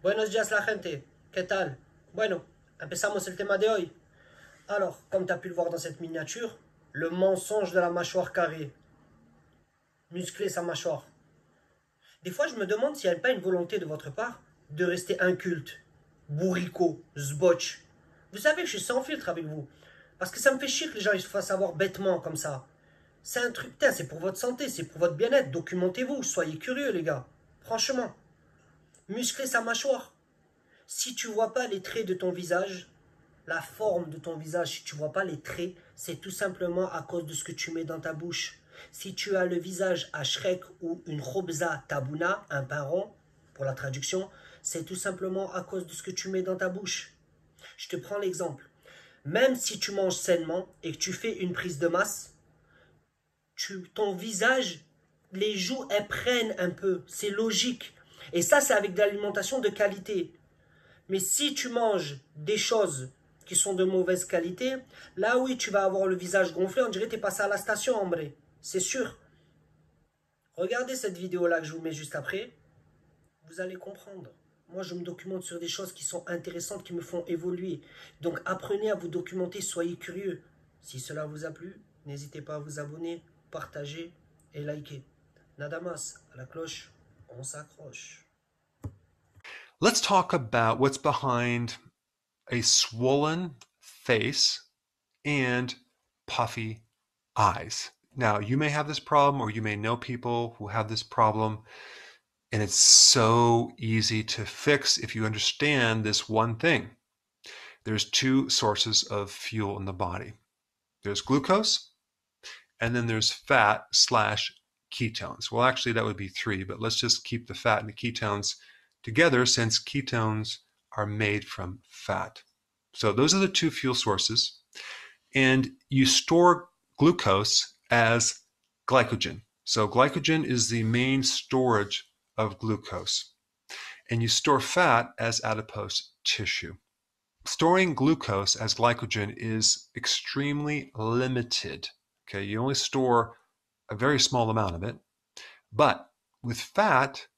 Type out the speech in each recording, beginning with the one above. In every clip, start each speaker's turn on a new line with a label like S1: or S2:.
S1: Buenos días la gente, ¿qué tal? Bueno, empezamos el tema de hoy. Alors, comme tu as pu le voir dans cette miniature, le mensonge de la mâchoire carrée. Muscler sa mâchoire. Des fois, je me demande s'il n'y a pas une volonté de votre part de rester inculte, bourricot, zbotch. Vous savez que je suis sans filtre avec vous. Parce que ça me fait chier que les gens ils se fassent avoir bêtement comme ça. C'est un truc, putain, c'est pour votre santé, c'est pour votre bien-être. Documentez-vous, soyez curieux les gars. Franchement. Muscler sa mâchoire. Si tu vois pas les traits de ton visage, la forme de ton visage, si tu vois pas les traits, c'est tout simplement à cause de ce que tu mets dans ta bouche. Si tu as le visage à Shrek ou une khobza tabuna, un pain rond, pour la traduction, c'est tout simplement à cause de ce que tu mets dans ta bouche. Je te prends l'exemple. Même si tu manges sainement et que tu fais une prise de masse, ton visage, les joues, elles prennent un peu. C'est logique. Et ça, c'est avec de l'alimentation de qualité. Mais si tu manges des choses qui sont de mauvaise qualité, là oui, tu vas avoir le visage gonflé, on dirait que tu es passé à la station, en vrai. C'est sûr. Regardez cette vidéo-là que je vous mets juste après. Vous allez comprendre. Moi, je me documente sur des choses qui sont intéressantes, qui me font évoluer. Donc, apprenez à vous documenter, soyez curieux. Si cela vous a plu, n'hésitez pas à vous abonner, partager et liker. Nadamas, à la cloche, on s'accroche.
S2: Let's talk about what's behind a swollen face and puffy eyes. Now, you may have this problem, or you may know people who have this problem, and it's so easy to fix if you understand this one thing. There's two sources of fuel in the body. There's glucose, and then there's fat slash ketones. Well, actually, that would be three, but let's just keep the fat and the ketones together since ketones are made from fat. So those are the two fuel sources. And you store glucose as glycogen. So glycogen is the main storage of glucose. And you store fat as adipose tissue. Storing glucose as glycogen is extremely limited. Okay, you only store a very small amount of it. But with fat,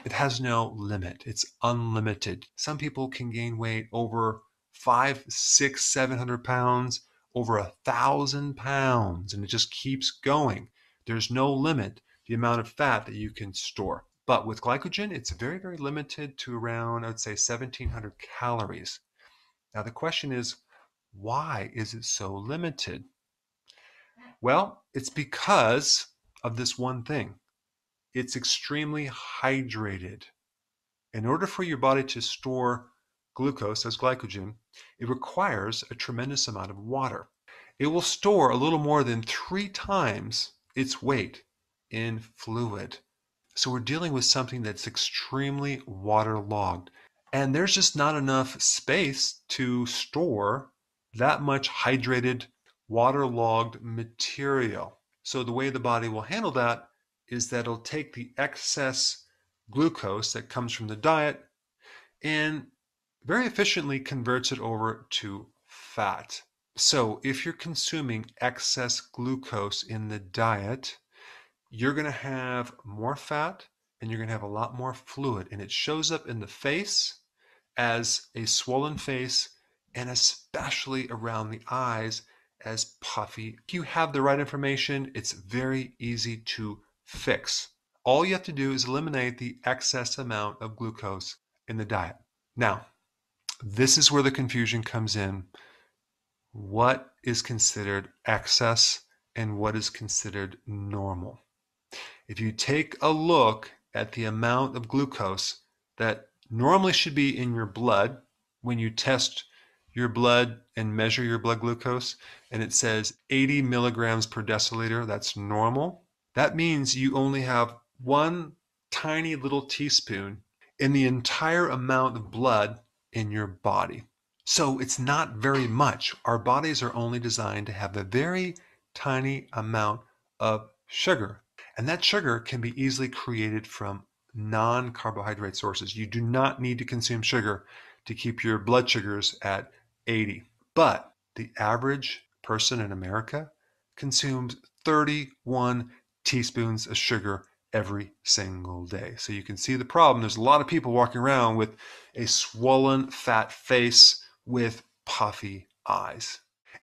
S2: it has no limit. It's unlimited. Some people can gain weight over 500, 600, 700 pounds, over 1,000 pounds, and it just keeps going. There's no limit the amount of fat that you can store. But with glycogen, it's very, very limited to around, I would say, 1,700 calories. Now the question is, why is it so limited? Well, it's because of this one thing. It's extremely hydrated. In order for your body to store glucose as glycogen, it requires a tremendous amount of water. It will store a little more than 3 times its weight in fluid. So we're dealing with something that's extremely waterlogged. And there's just not enough space to store that much hydrated, waterlogged material. So the way the body will handle that is that it'll take the excess glucose that comes from the diet and very efficiently converts it over to fat. So if you're consuming excess glucose in the diet, you're going to have more fat and you're going to have a lot more fluid, and it shows up in the face as a swollen face and especially around the eyes as puffy. If you have the right information, it's very easy to fix. All you have to do is eliminate the excess amount of glucose in the diet. Now, this is where the confusion comes in. What is considered excess and what is considered normal? If you take a look at the amount of glucose that normally should be in your blood when you test your blood and measure your blood glucose, and it says 80 milligrams per deciliter, that's normal. That means you only have one tiny little teaspoon in the entire amount of blood in your body. So it's not very much. Our bodies are only designed to have a very tiny amount of sugar. And that sugar can be easily created from non-carbohydrate sources. You do not need to consume sugar to keep your blood sugars at 80. But the average person in America consumes 31 teaspoons of sugar every single day. So you can see the problem. There's a lot of people walking around with a swollen, fat face with puffy eyes.